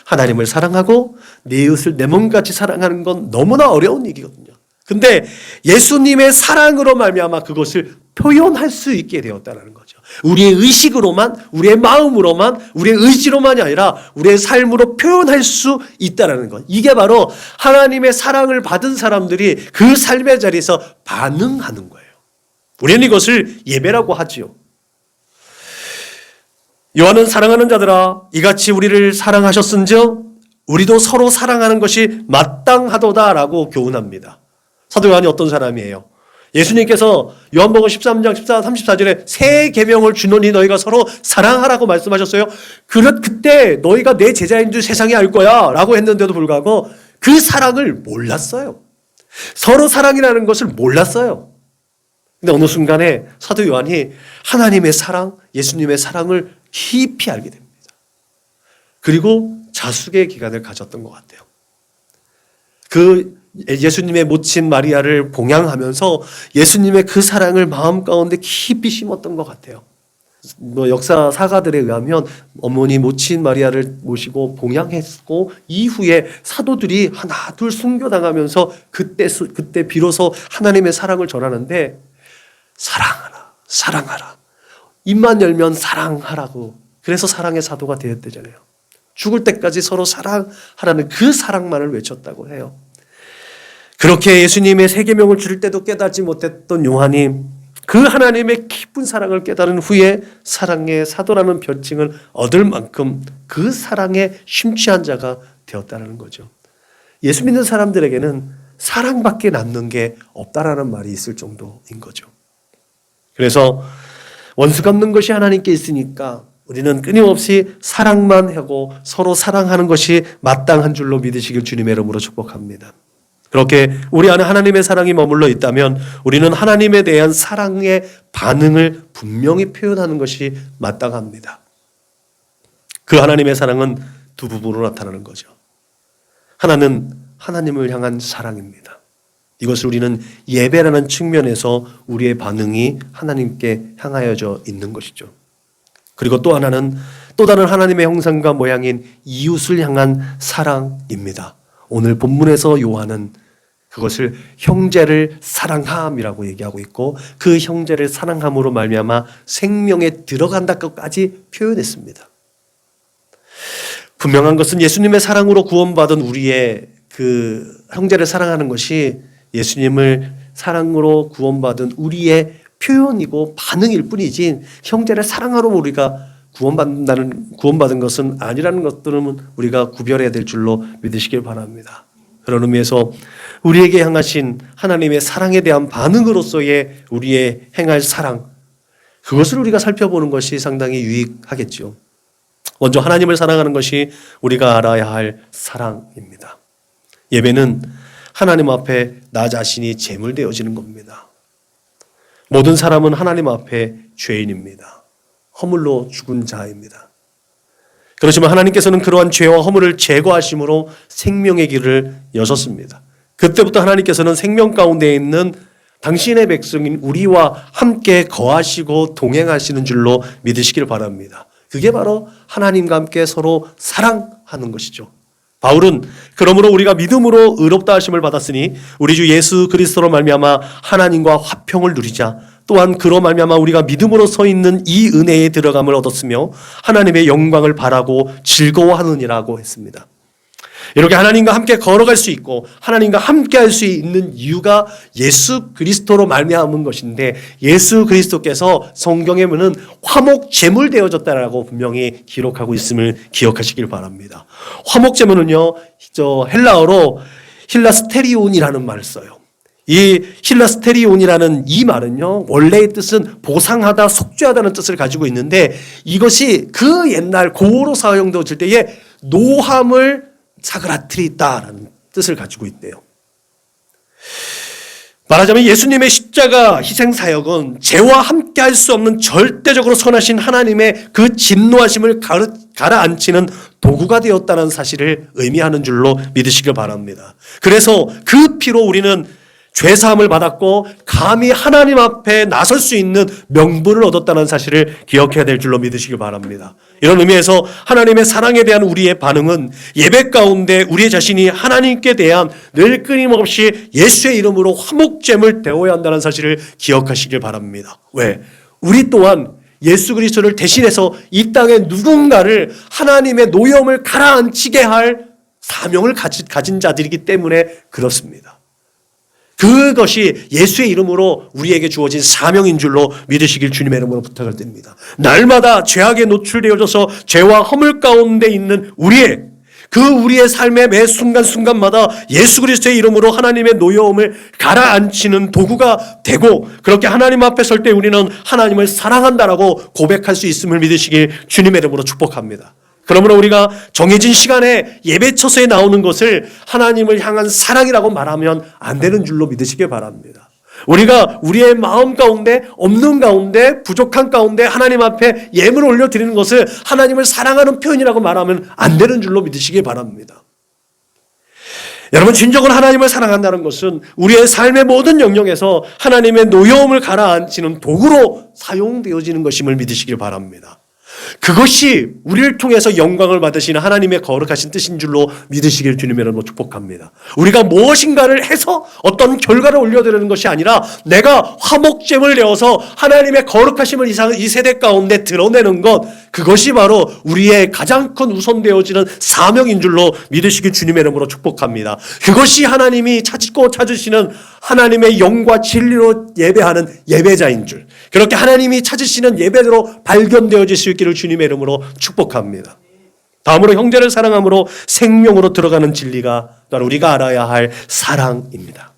하나님을 사랑하고 내 이웃을 내 몸같이 사랑하는 건 너무나 어려운 일이거든요. 근데 예수님의 사랑으로 말미암아 그것을 표현할 수 있게 되었다는 거죠. 우리의 의식으로만, 우리의 마음으로만, 우리의 의지로만이 아니라 우리의 삶으로 표현할 수 있다는 것. 이게 바로 하나님의 사랑을 받은 사람들이 그 삶의 자리에서 반응하는 거예요. 우리는 이것을 예배라고 하지요. 요한은 사랑하는 자들아 이같이 우리를 사랑하셨은즉 우리도 서로 사랑하는 것이 마땅하도다라고 교훈합니다. 사도 요한이 어떤 사람이에요? 예수님께서 요한복음 13장 14, 34절에 새 계명을 주노니 너희가 서로 사랑하라고 말씀하셨어요. 그때 너희가 내 제자인 줄 세상이 알 거야 라고 했는데도 불구하고 그 사랑을 몰랐어요. 서로 사랑이라는 것을 몰랐어요. 근데 어느 순간에 사도 요한이 하나님의 사랑, 예수님의 사랑을 깊이 알게 됩니다. 그리고 자숙의 기간을 가졌던 것 같아요. 그 예수님의 모친 마리아를 봉양하면서 예수님의 그 사랑을 마음 가운데 깊이 심었던 것 같아요. 역사 사가들에 의하면 어머니 모친 마리아를 모시고 봉양했고 이후에 사도들이 하나 둘 순교당하면서 그때 비로소 하나님의 사랑을 전하는데 사랑하라, 사랑하라. 입만 열면 사랑하라고. 그래서 사랑의 사도가 되었대잖아요. 죽을 때까지 서로 사랑하라는 그 사랑만을 외쳤다고 해요. 그렇게 예수님의 세 계명을 줄일 때도 깨닫지 못했던 요한이 그 하나님의 깊은 사랑을 깨달은 후에 사랑의 사도라는 별칭을 얻을 만큼 그 사랑에 심취한 자가 되었다는 거죠. 예수 믿는 사람들에게는 사랑밖에 남는 게 없다라는 말이 있을 정도인 거죠. 그래서 원수 갚는 것이 하나님께 있으니까 우리는 끊임없이 사랑만 하고 서로 사랑하는 것이 마땅한 줄로 믿으시길 주님의 이름으로 축복합니다. 그렇게 우리 안에 하나님의 사랑이 머물러 있다면 우리는 하나님에 대한 사랑의 반응을 분명히 표현하는 것이 마땅합니다. 그 하나님의 사랑은 두 부분으로 나타나는 거죠. 하나는 하나님을 향한 사랑입니다. 이것을 우리는 예배라는 측면에서 우리의 반응이 하나님께 향하여져 있는 것이죠. 그리고 또 하나는 또 다른 하나님의 형상과 모양인 이웃을 향한 사랑입니다. 오늘 본문에서 요한은 그것을 형제를 사랑함이라고 얘기하고 있고 그 형제를 사랑함으로 말미암아 생명에 들어간다까지 표현했습니다. 분명한 것은 예수님의 사랑으로 구원받은 우리의 그 형제를 사랑하는 것이 예수님을 사랑으로 구원받은 우리의 표현이고 반응일 뿐이지 형제를 사랑하러 우리가 구원받은 것은 아니라는 것들은 우리가 구별해야 될 줄로 믿으시길 바랍니다. 그런 의미에서 우리에게 향하신 하나님의 사랑에 대한 반응으로서의 우리의 행할 사랑, 그것을 우리가 살펴보는 것이 상당히 유익하겠죠. 먼저 하나님을 사랑하는 것이 우리가 알아야 할 사랑입니다. 예배는 하나님 앞에 나 자신이 제물되어지는 겁니다. 모든 사람은 하나님 앞에 죄인입니다. 허물로 죽은 자입니다. 그렇지만 하나님께서는 그러한 죄와 허물을 제거하심으로 생명의 길을 여셨습니다. 그때부터 하나님께서는 생명 가운데 있는 당신의 백성인 우리와 함께 거하시고 동행하시는 줄로 믿으시길 바랍니다. 그게 바로 하나님과 함께 서로 사랑하는 것이죠. 바울은 그러므로 우리가 믿음으로 의롭다 하심을 받았으니 우리 주 예수 그리스도로 말미암아 하나님과 화평을 누리자. 또한 그로 말미암아 우리가 믿음으로 서 있는 이 은혜에 들어감을 얻었으며 하나님의 영광을 바라고 즐거워하느니라고 했습니다. 이렇게 하나님과 함께 걸어갈 수 있고 하나님과 함께 할 수 있는 이유가 예수 그리스도로 말미암은 것인데, 예수 그리스도께서 성경에 보면 화목 제물 되어졌다라고 분명히 기록하고 있음을 기억하시길 바랍니다. 화목 제물은요, 헬라어로 힐라스테리온이라는 말을 써요. 이 힐라스테리온이라는 이 말은요, 원래의 뜻은 보상하다, 속죄하다는 뜻을 가지고 있는데, 이것이 그 옛날 고어로 사용되어질 때에 노함을 사그라뜨리다라는 뜻을 가지고 있대요. 말하자면 예수님의 십자가 희생 사역은 죄와 함께 할 수 없는 절대적으로 선하신 하나님의 그 진노하심을 가라앉히는 도구가 되었다는 사실을 의미하는 줄로 믿으시길 바랍니다. 그래서 그 피로 우리는 죄사함을 받았고 감히 하나님 앞에 나설 수 있는 명분을 얻었다는 사실을 기억해야 될 줄로 믿으시길 바랍니다. 이런 의미에서 하나님의 사랑에 대한 우리의 반응은 예배 가운데 우리 자신이 하나님께 대한 늘 끊임없이 예수의 이름으로 화목제물 되어야 한다는 사실을 기억하시길 바랍니다. 왜? 우리 또한 예수 그리스도를 대신해서 이 땅에 누군가를 하나님의 노여움을 가라앉히게 할 사명을 가진 자들이기 때문에 그렇습니다. 그것이 예수의 이름으로 우리에게 주어진 사명인 줄로 믿으시길 주님의 이름으로 부탁을 드립니다. 날마다 죄악에 노출되어져서 죄와 허물 가운데 있는 우리의 삶의 매 순간순간마다 예수 그리스도의 이름으로 하나님의 노여움을 가라앉히는 도구가 되고, 그렇게 하나님 앞에 설 때 우리는 하나님을 사랑한다라고 고백할 수 있음을 믿으시길 주님의 이름으로 축복합니다. 그러므로 우리가 정해진 시간에 예배 처소에 나오는 것을 하나님을 향한 사랑이라고 말하면 안 되는 줄로 믿으시길 바랍니다. 우리가 우리의 마음 가운데, 없는 가운데, 부족한 가운데 하나님 앞에 예물을 올려드리는 것을 하나님을 사랑하는 표현이라고 말하면 안 되는 줄로 믿으시길 바랍니다. 여러분, 진정으로 하나님을 사랑한다는 것은 우리의 삶의 모든 영역에서 하나님의 노여움을 가라앉히는 도구로 사용되어지는 것임을 믿으시길 바랍니다. 그것이 우리를 통해서 영광을 받으시는 하나님의 거룩하신 뜻인 줄로 믿으시길 주님의 이름으로 축복합니다. 우리가 무엇인가를 해서 어떤 결과를 올려드리는 것이 아니라 내가 화목제물 되어서 하나님의 거룩하심을 이 세대 가운데 드러내는 것, 그것이 바로 우리의 가장 큰 우선되어지는 사명인 줄로 믿으시길 주님의 이름으로 축복합니다. 그것이 하나님이 찾으시는 하나님의 영과 진리로 예배하는 예배자인 줄, 그렇게 하나님이 찾으시는 예배로 발견되어질 수 있기를 주님의 이름으로 축복합니다. 다음으로 형제를 사랑함으로 생명으로 들어가는 진리가 바로 우리가 알아야 할 사랑입니다.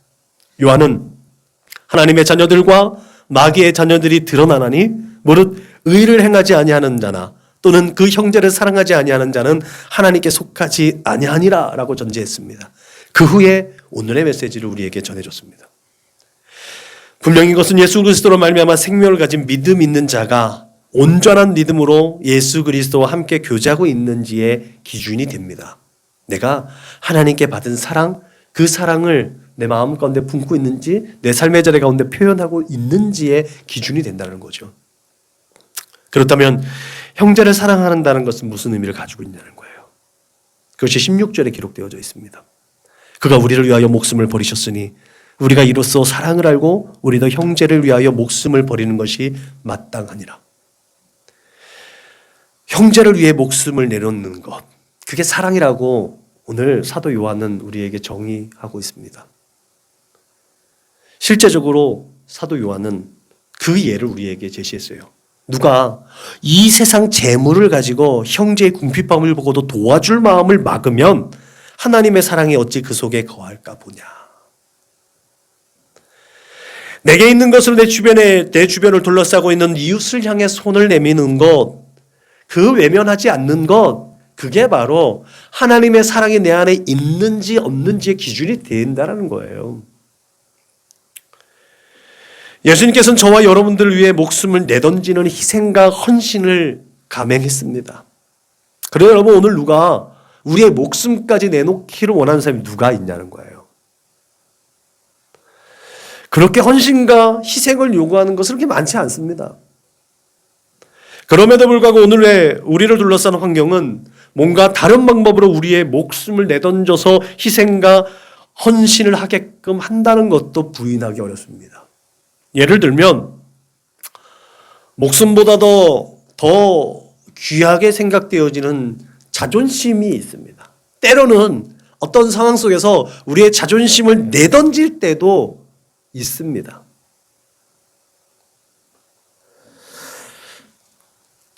요한은 하나님의 자녀들과 마귀의 자녀들이 드러나나니 무릇 의를 행하지 아니하는 자나 또는 그 형제를 사랑하지 아니하는 자는 하나님께 속하지 아니하니라 라고 전제했습니다. 그 후에 오늘의 메시지를 우리에게 전해줬습니다. 분명히 이것은 예수 그리스도로 말미암아 생명을 가진 믿음 있는 자가 온전한 믿음으로 예수 그리스도와 함께 교제하고 있는지의 기준이 됩니다. 내가 하나님께 받은 사랑, 그 사랑을 내 마음 가운데 품고 있는지, 내 삶의 자리 가운데 표현하고 있는지의 기준이 된다는 거죠. 그렇다면 형제를 사랑한다는 것은 무슨 의미를 가지고 있냐는 거예요. 그것이 16절에 기록되어져 있습니다. 그가 우리를 위하여 목숨을 버리셨으니 우리가 이로써 사랑을 알고 우리도 형제를 위하여 목숨을 버리는 것이 마땅하니라. 형제를 위해 목숨을 내놓는 것, 그게 사랑이라고 오늘 사도 요한은 우리에게 정의하고 있습니다. 실제적으로 사도 요한은 그 예를 우리에게 제시했어요. 누가 이 세상 재물을 가지고 형제의 궁핍함을 보고도 도와줄 마음을 막으면 하나님의 사랑이 어찌 그 속에 거할까 보냐. 내게 있는 것으로 내 주변을 둘러싸고 있는 이웃을 향해 손을 내미는 것, 그 외면하지 않는 것, 그게 바로 하나님의 사랑이 내 안에 있는지 없는지의 기준이 된다는 거예요. 예수님께서는 저와 여러분들을 위해 목숨을 내던지는 희생과 헌신을 감행했습니다. 그래서 여러분, 오늘 누가 우리의 목숨까지 내놓기를 원하는 사람이 누가 있냐는 거예요. 그렇게 헌신과 희생을 요구하는 것은 그렇게 많지 않습니다. 그럼에도 불구하고 오늘 왜 우리를 둘러싸는 환경은 뭔가 다른 방법으로 우리의 목숨을 내던져서 희생과 헌신을 하게끔 한다는 것도 부인하기 어렵습니다. 예를 들면 목숨보다도 더 귀하게 생각되어지는 자존심이 있습니다. 때로는 어떤 상황 속에서 우리의 자존심을 내던질 때도 있습니다.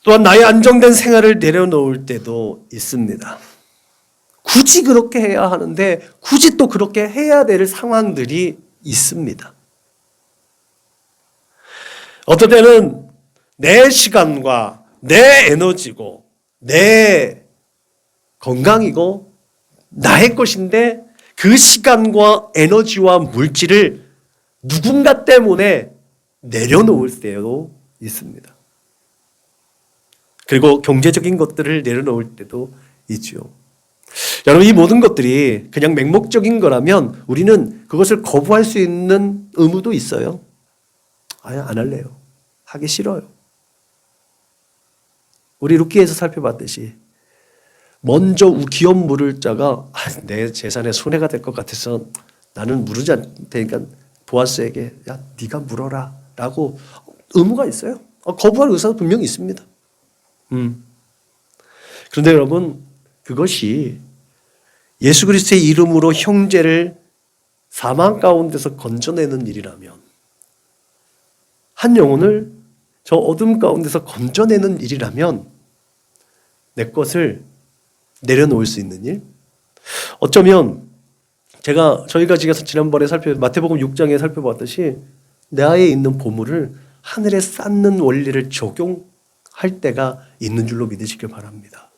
또한 나의 안정된 생활을 내려놓을 때도 있습니다. 굳이 그렇게 해야 하는데 굳이 또 그렇게 해야 될 상황들이 있습니다. 어떨 때는 내 시간과 내 에너지고 내 건강이고 나의 것인데 그 시간과 에너지와 물질을 누군가 때문에 내려놓을 때도 있습니다. 그리고 경제적인 것들을 내려놓을 때도 있죠. 여러분, 이 모든 것들이 그냥 맹목적인 거라면 우리는 그것을 거부할 수 있는 의무도 있어요. 아니, 안 할래요. 하기 싫어요. 우리 루키에서 살펴봤듯이 먼저 기업 물을 자가 내 재산에 손해가 될 것 같아서 나는 물으지 않을 테니까 보아스에게 야 네가 물어라 라고 의무가 있어요. 거부할 의사도 분명히 있습니다. 그런데 여러분, 그것이 예수 그리스도의 이름으로 형제를 사망 가운데서 건져내는 일이라면, 한 영혼을 저 어둠 가운데서 건져내는 일이라면 내 것을 내려놓을 수 있는 일? 어쩌면 저희가 지난번에 마태복음 6장에 살펴봤듯이 내 안에 있는 보물을 하늘에 쌓는 원리를 적용할 때가 있는 줄로 믿으시길 바랍니다.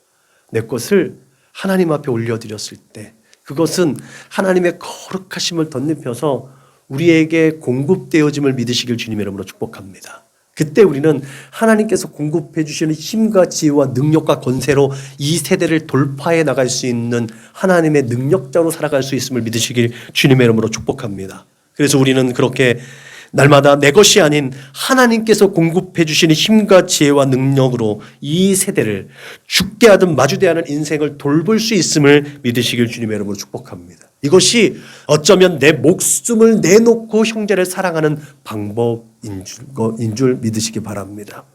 내 것을 하나님 앞에 올려드렸을 때 그것은 하나님의 거룩하심을 덧입혀서 우리에게 공급되어짐을 믿으시길 주님의 이름으로 축복합니다. 그때 우리는 하나님께서 공급해 주시는 힘과 지혜와 능력과 권세로 이 세대를 돌파해 나갈 수 있는 하나님의 능력자로 살아갈 수 있음을 믿으시길 주님의 이름으로 축복합니다. 그래서 우리는 그렇게 날마다 내 것이 아닌 하나님께서 공급해 주시는 힘과 지혜와 능력으로 이 세대를 죽게 하든 마주대야 하는 인생을 돌볼 수 있음을 믿으시길 주님의 이름으로 축복합니다. 이것이 어쩌면 내 목숨을 내놓고 형제를 사랑하는 방법인 줄 믿으시기 바랍니다.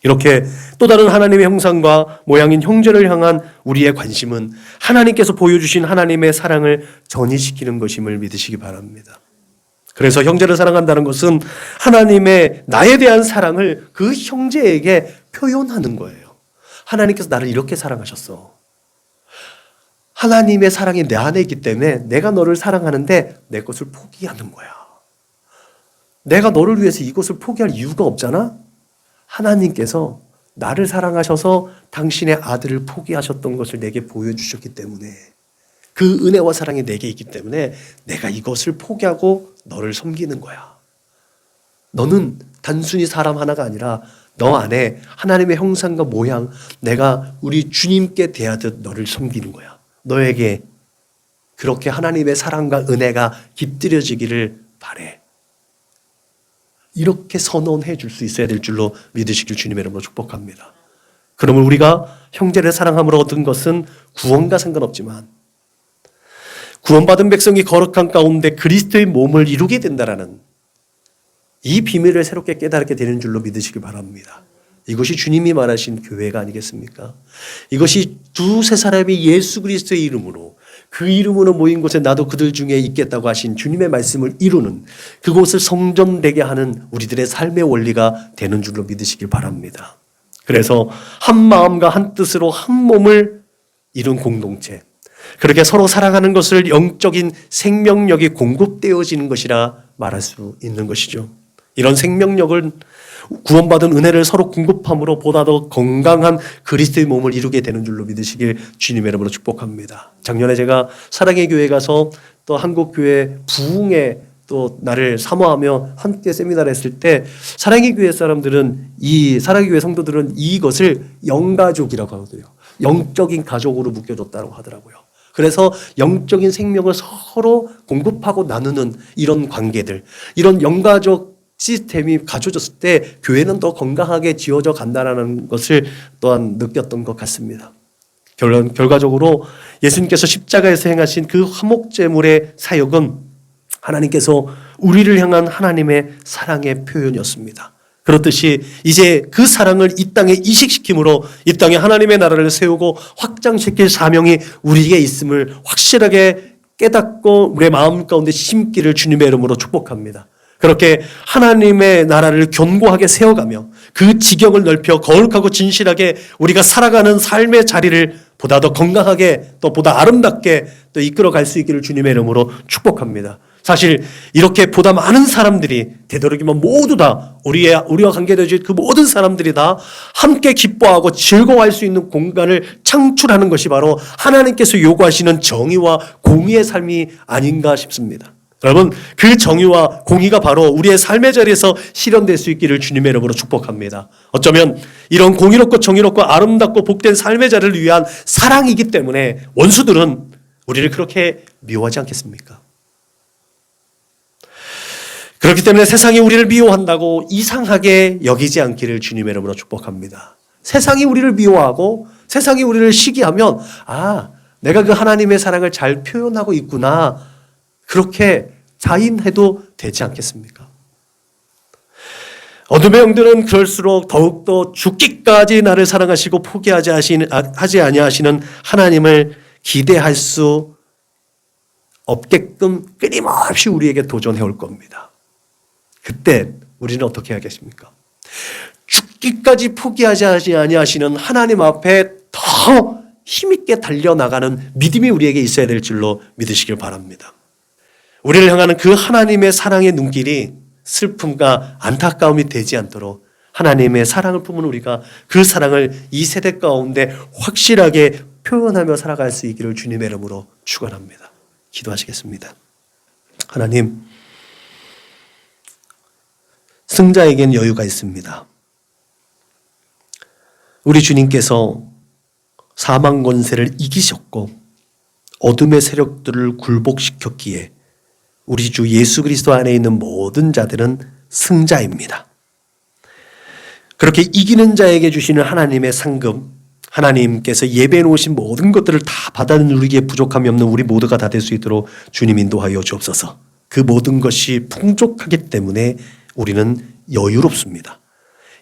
이렇게 또 다른 하나님의 형상과 모양인 형제를 향한 우리의 관심은 하나님께서 보여주신 하나님의 사랑을 전이시키는 것임을 믿으시기 바랍니다. 그래서 형제를 사랑한다는 것은 하나님의 나에 대한 사랑을 그 형제에게 표현하는 거예요. 하나님께서 나를 이렇게 사랑하셨어. 하나님의 사랑이 내 안에 있기 때문에 내가 너를 사랑하는데 내 것을 포기하는 거야. 내가 너를 위해서 이것을 포기할 이유가 없잖아? 하나님께서 나를 사랑하셔서 당신의 아들을 포기하셨던 것을 내게 보여주셨기 때문에, 그 은혜와 사랑이 내게 있기 때문에 내가 이것을 포기하고 너를 섬기는 거야. 너는 단순히 사람 하나가 아니라 너 안에 하나님의 형상과 모양, 내가 우리 주님께 대하듯 너를 섬기는 거야. 너에게 그렇게 하나님의 사랑과 은혜가 깃들여지기를 바래. 이렇게 선언해 줄 수 있어야 될 줄로 믿으시길 주님의 이름으로 축복합니다. 그러면 우리가 형제를 사랑함으로 얻은 것은 구원과 상관없지만 구원받은 백성이 거룩한 가운데 그리스도의 몸을 이루게 된다라는 이 비밀을 새롭게 깨닫게 되는 줄로 믿으시기 바랍니다. 이것이 주님이 말하신 교회가 아니겠습니까? 이것이 두세 사람이 예수 그리스도의 이름으로, 그 이름으로 모인 곳에 나도 그들 중에 있겠다고 하신 주님의 말씀을 이루는, 그곳을 성전되게 하는 우리들의 삶의 원리가 되는 줄로 믿으시길 바랍니다. 그래서 한 마음과 한 뜻으로 한 몸을 이룬 공동체, 그렇게 서로 사랑하는 것을 영적인 생명력이 공급되어지는 것이라 말할 수 있는 것이죠. 이런 생명력을 구원받은 은혜를 서로 공급함으로 보다 더 건강한 그리스도의 몸을 이루게 되는 줄로 믿으시길 주님의 이름으로 축복합니다. 작년에 제가 사랑의 교회 가서 또 한국교회 부흥에 또 나를 사모하며 함께 세미나를 했을 때 사랑의 교회 사람들은, 이 사랑의 교회 성도들은 이것을 영가족이라고 하거든요. 영적인 가족으로 묶여줬다고 하더라고요. 그래서 영적인 생명을 서로 공급하고 나누는 이런 관계들, 이런 영가족 시스템이 갖춰졌을 때 교회는 더 건강하게 지어져 간다는 것을 또한 느꼈던 것 같습니다. 결과적으로 예수님께서 십자가에서 행하신 그 화목제물의 사역은 하나님께서 우리를 향한 하나님의 사랑의 표현이었습니다. 그렇듯이 이제 그 사랑을 이 땅에 이식시킴으로 이 땅에 하나님의 나라를 세우고 확장시킬 사명이 우리에게 있음을 확실하게 깨닫고 우리의 마음 가운데 심기를 주님의 이름으로 축복합니다. 그렇게 하나님의 나라를 견고하게 세워가며 그 지경을 넓혀 거룩하고 진실하게 우리가 살아가는 삶의 자리를 보다 더 건강하게 또 보다 아름답게 또 이끌어갈 수 있기를 주님의 이름으로 축복합니다. 사실 이렇게 보다 많은 사람들이 되도록이면 모두 다 우리와 관계되어진 그 모든 사람들이 다 함께 기뻐하고 즐거워할 수 있는 공간을 창출하는 것이 바로 하나님께서 요구하시는 정의와 공의의 삶이 아닌가 싶습니다. 여러분, 그 정의와 공의가 바로 우리의 삶의 자리에서 실현될 수 있기를 주님의 이름으로 축복합니다. 어쩌면 이런 공의롭고 정의롭고 아름답고 복된 삶의 자리를 위한 사랑이기 때문에 원수들은 우리를 그렇게 미워하지 않겠습니까? 그렇기 때문에 세상이 우리를 미워한다고 이상하게 여기지 않기를 주님의 이름으로 축복합니다. 세상이 우리를 미워하고 세상이 우리를 시기하면 내가 그 하나님의 사랑을 잘 표현하고 있구나, 그렇게 자인해도 되지 않겠습니까? 어둠의 영들은 그럴수록 더욱더 죽기까지 나를 사랑하시고 포기하지 아니하시는 하나님을 기대할 수 없게끔 끊임없이 우리에게 도전해 올 겁니다. 그때 우리는 어떻게 하겠습니까? 죽기까지 포기하지 아니하시는 하나님 앞에 더 힘있게 달려나가는 믿음이 우리에게 있어야 될 줄로 믿으시길 바랍니다. 우리를 향하는 그 하나님의 사랑의 눈길이 슬픔과 안타까움이 되지 않도록 하나님의 사랑을 품은 우리가 그 사랑을 이 세대 가운데 확실하게 표현하며 살아갈 수 있기를 주님의 이름으로 축원합니다. 기도하시겠습니다. 하나님, 승자에겐 여유가 있습니다. 우리 주님께서 사망 권세를 이기셨고 어둠의 세력들을 굴복시켰기에 우리 주 예수 그리스도 안에 있는 모든 자들은 승자입니다. 그렇게 이기는 자에게 주시는 하나님의 상급, 하나님께서 예배해 놓으신 모든 것들을 다 받아 누리기에 부족함이 없는 우리 모두가 다 될 수 있도록 주님 인도하여 주옵소서. 그 모든 것이 풍족하기 때문에 우리는 여유롭습니다.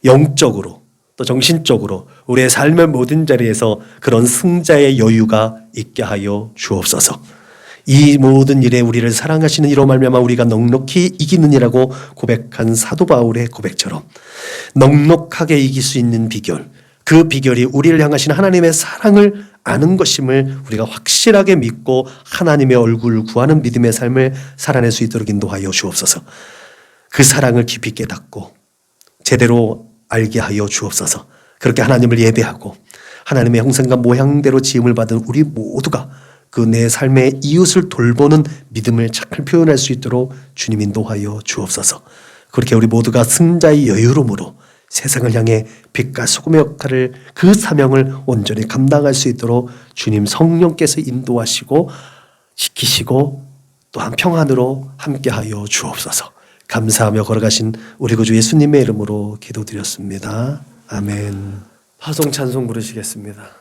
영적으로 또 정신적으로 우리의 삶의 모든 자리에서 그런 승자의 여유가 있게 하여 주옵소서. 이 모든 일에 우리를 사랑하시는 이로 말미암아 우리가 넉넉히 이기느니라고 고백한 사도 바울의 고백처럼 넉넉하게 이길 수 있는 비결, 그 비결이 우리를 향하신 하나님의 사랑을 아는 것임을 우리가 확실하게 믿고 하나님의 얼굴을 구하는 믿음의 삶을 살아낼 수 있도록 인도하여 주옵소서. 그 사랑을 깊이 깨닫고 제대로 알게 하여 주옵소서. 그렇게 하나님을 예배하고 하나님의 형상과 모양대로 지음을 받은 우리 모두가 그 내 삶의 이웃을 돌보는 믿음을 잘 표현할 수 있도록 주님 인도하여 주옵소서. 그렇게 우리 모두가 승자의 여유로움으로 세상을 향해 빛과 소금의 역할을, 그 사명을 온전히 감당할 수 있도록 주님 성령께서 인도하시고 지키시고 또한 평안으로 함께하여 주옵소서. 감사하며 걸어가신 우리 구주 예수님의 이름으로 기도드렸습니다. 아멘. 파송 찬송 부르시겠습니다.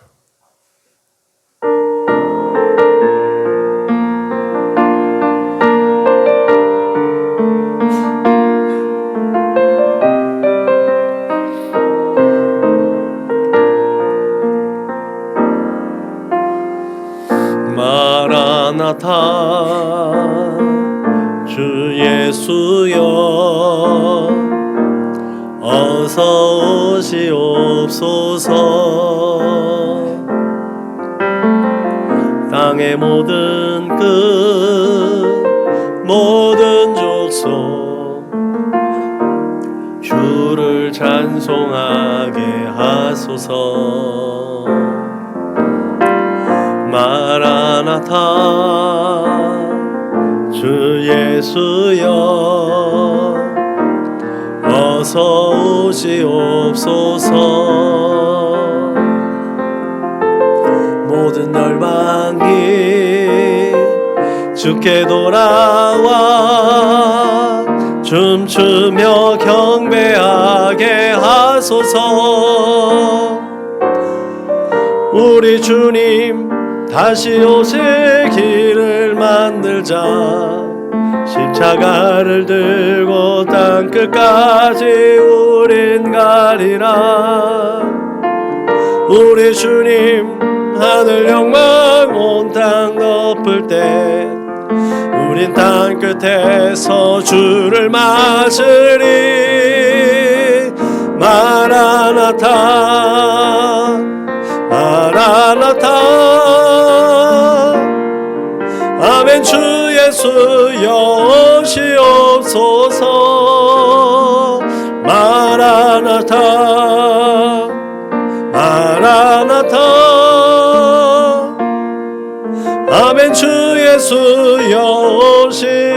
마라나타 주 예수여 어서 오시옵소서. 땅의 모든 끝 모든 족속 주를 찬송하게 하소서. 마라나타 주 예수여 어서 오시옵소서. 모든 열방이 주께 돌아와 춤추며 경배하게 하소서. 우리 주님 다시 오실 길을 만들자. 십자가를 들고 땅끝까지 우린 가리라. 우리 주님 하늘 영광 온 땅 덮을 때 우린 땅끝에서 주를 맞으리. 마라나타 마라나타. 아멘. 주 예수 여오시옵소서. 마라나타 마라나타. 아멘. 주 예수 여오시옵소서.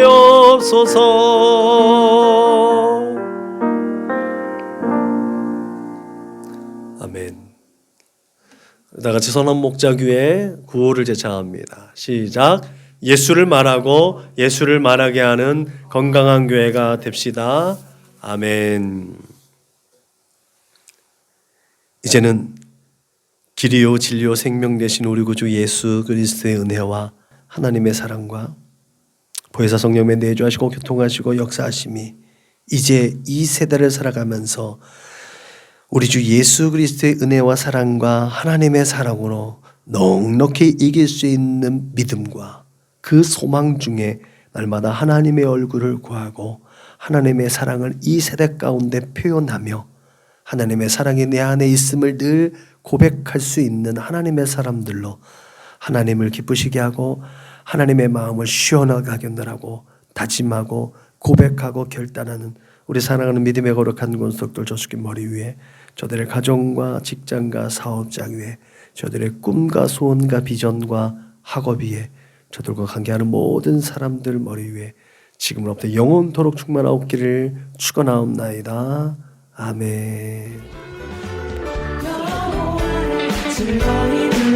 아멘. 다 같이 선언 목자교회 구호를 제창합니다. 시작. 예수를 말하고 예수를 말하게 하는 건강한 교회가 됩시다. 아멘. 이제는 길이요 진리요 생명 되신 우리 구주 예수 그리스도의 은혜와 하나님의 사랑과 보혜사 성령의 내주하시고 교통하시고 역사하심이 이제 이 세대를 살아가면서 우리 주 예수 그리스도의 은혜와 사랑과 하나님의 사랑으로 넉넉히 이길 수 있는 믿음과 그 소망 중에 날마다 하나님의 얼굴을 구하고 하나님의 사랑을 이 세대 가운데 표현하며 하나님의 사랑이 내 안에 있음을 늘 고백할 수 있는 하나님의 사람들로 하나님을 기쁘시게 하고 하나님의 마음을 시원하게 하고 다짐하고 고백하고 결단하는 우리 사랑하는 믿음의 거룩한 권속들 저수기 머리 위에 저들의 가정과 직장과 사업장 위에 저들의 꿈과 소원과 비전과 학업 위에 저들과 관계하는 모든 사람들 머리 위에 지금으로부터 영원토록 충만하옵기를 축원하옵나이다. 아멘. 즐거이